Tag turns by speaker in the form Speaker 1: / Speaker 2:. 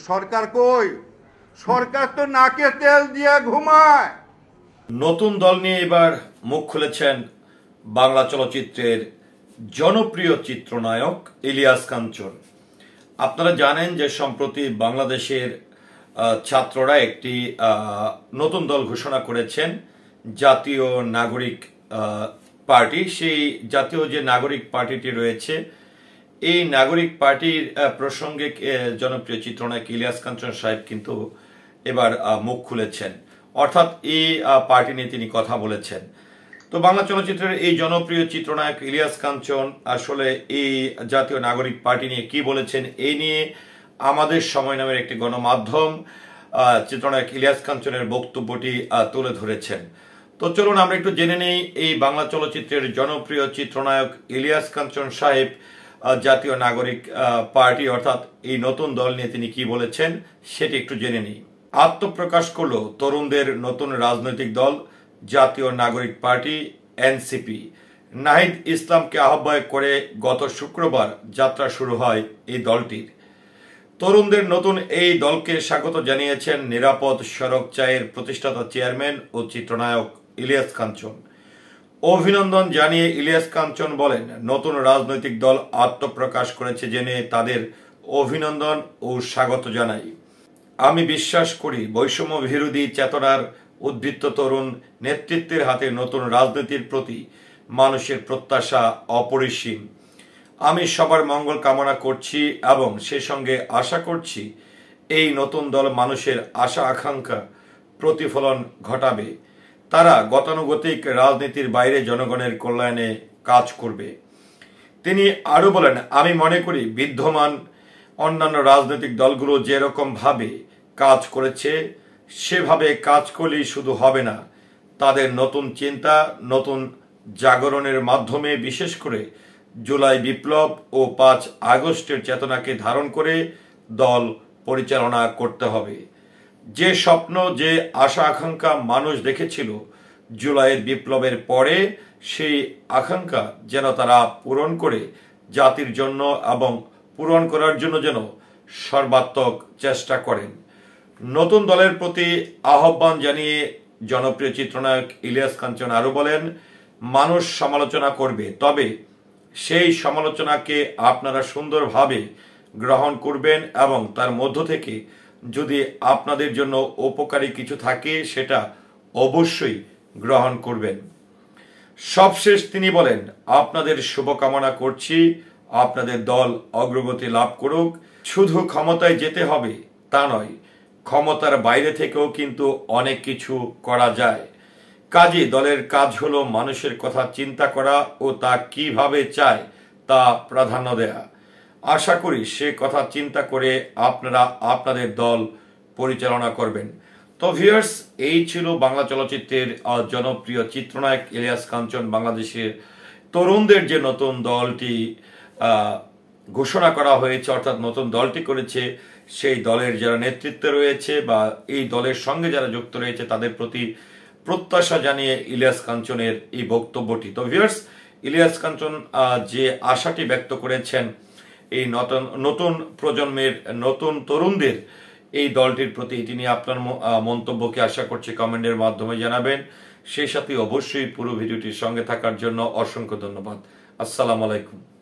Speaker 1: সরকার কই? সরকার তো নাকে তেল দিয়ে ঘুমায়।
Speaker 2: নতুন দল নিয়ে এবার মুখ খুলেছেন বাংলা চলচ্চিত্রের জনপ্রিয় চিত্রনায়ক ইলিয়াস কাঞ্চন। আপনারা জানেন যে সম্প্রতি বাংলাদেশের ছাত্ররা একটি নতুন দল ঘোষণা করেছেন, জাতীয় নাগরিক পার্টি। সেই জাতীয় যে নাগরিক পার্টিটি রয়েছে, এই নাগরিক পার্টির প্রসঙ্গে জনপ্রিয় চিত্রনায়ক ইলিয়াস কাঞ্চন সাহেব কিন্তু এবার মুখ খুলেছেন, অর্থাৎ এই পার্টি নিয়ে তিনি কথা বলেছেন। তো বাংলা চলচ্চিত্রের এই জনপ্রিয় চিত্রনায়ক ইলিয়াস কাঞ্চন আসলে এই জাতীয় নাগরিক পার্টি নিয়ে কি বলেছেন, এই নিয়ে আমাদের সময় নামের একটি গণমাধ্যম চিত্রনায়ক ইলিয়াস কাঞ্চনের বক্তব্যটি তুলে ধরেছেন। তো চলুন আমরা একটু জেনে নেই এই বাংলা চলচ্চিত্রের জনপ্রিয় চিত্রনায়ক ইলিয়াস কাঞ্চন সাহেব জাতীয় নাগরিক পার্টি অর্থাৎ এই নতুন দল নিয়ে তিনি কি বলেছেন সেটি একটু জেনে নিই। আত্মপ্রকাশ করলো তরুণদের নতুন রাজনৈতিক দল জাতীয় নাগরিক পার্টি এনসিপি। নাহিদ ইসলামকে আহ্বায়ক করে গত শুক্রবার যাত্রা শুরু হয় এই দলটির। তরুণদের নতুন এই দলকে স্বাগত জানিয়েছেন নিরাপদ সড়ক চায়ের প্রতিষ্ঠাতা চেয়ারম্যান ও চিত্রনায়ক ইলিয়াস কাঞ্চন। অভিনন্দন জানিয়ে ইলিয়াস কাঞ্চন বলেন, নতুন রাজনৈতিক দল আত্মপ্রকাশ করেছে জেনে তাদের অভিনন্দন ও স্বাগত জানাই। আমি বিশ্বাস করি বৈষম্য বিরোধী চেতনার উদ্বৃত্ত তরুণ নেতৃত্বের হাতে নতুন রাজনীতির প্রতি মানুষের প্রত্যাশা অপরিসীম। আমি সবার মঙ্গল কামনা করছি এবং সে সঙ্গে আশা করছি এই নতুন দল মানুষের আশা আকাঙ্ক্ষা প্রতিফলন ঘটাবে। তারা গতানুগতিক রাজনীতির বাইরে জনগণের কল্যাণে কাজ করবে। তিনি আরো বলেন, আমি মনে করি বিদ্যমান অন্যান্য রাজনৈতিক দলগুলো যেরকম ভাবে কাজ করেছে সেভাবে কাজ করলেই শুধু হবে না, তাদের নতুন চিন্তা নতুন জাগরণের মাধ্যমে বিশেষ করে জুলাই বিপ্লব ও 5 আগস্টের চেতনাকে ধারণ করে দল পরিচালনা করতে হবে। যে স্বপ্ন যে আশা আকাঙ্ক্ষা মানুষ দেখেছিল জুলাইয়ের বিপ্লবের পরে, সেই আকাঙ্ক্ষা যেন তারা পূরণ করে জাতির জন্য এবং পূরণ করার জন্য যেন সর্বাত্মক চেষ্টা করেন। নতুন দলের প্রতি আহ্বান জানিয়ে জনপ্রিয় চিত্রনায়ক ইলিয়াস কাঞ্চন আরো বলেন, মানুষ সমালোচনা করবে, তবে সেই সমালোচনাকে আপনারা সুন্দরভাবে গ্রহণ করবেন এবং তার মধ্য থেকে যদি আপনাদের জন্য উপকারী কিছু থাকে সেটা অবশ্যই গ্রহণ করবেন। সবশেষ তিনি বলেন, আপনাদের শুভকামনা করছি, আপনাদের দল অগ্রগতি লাভ করুক। শুধু ক্ষমতায় যেতে হবে তা নয়, ক্ষমতার বাইরে থেকেও কিন্তু অনেক কিছু করা যায়। কাজে দলের কাজ হলো মানুষের কথা চিন্তা করা ও তা কিভাবে চায় তা প্রাধান্য দেয়া। আশা করি সে কথা চিন্তা করে আপনারা আপনাদের দল পরিচালনা করবেন। তো ভিউয়ার্স, এই ছিল বাংলা চলচ্চিত্রের জনপ্রিয় চিত্রনায়ক ইলিয়াস কাঞ্চন বাংলাদেশের তরুণদের যে নতুন দলটি ঘোষণা করা হয়েছে অর্থাৎ নতুন দলটি করেছে, সেই দলের যারা নেতৃত্বে রয়েছে বা এই দলের সঙ্গে যারা যুক্ত রয়েছে তাদের প্রতি প্রত্যাশা জানিয়ে ইলিয়াস কাঞ্চনের এই বক্তব্যটি। তো ভিউয়ার্স, ইলিয়াস কাঞ্চন যে আশাটি ব্যক্ত করেছেন এই নতুন প্রজন্মের নতুন তরুণদের এই দলটির প্রতি, তিনি আপনার মন্তব্যকে আশা করছি কমেন্টের মাধ্যমে জানাবেন। সেই সাথে অবশ্যই পুরো ভিডিওটির সঙ্গে থাকার জন্য অসংখ্য ধন্যবাদ। আসসালামু আলাইকুম।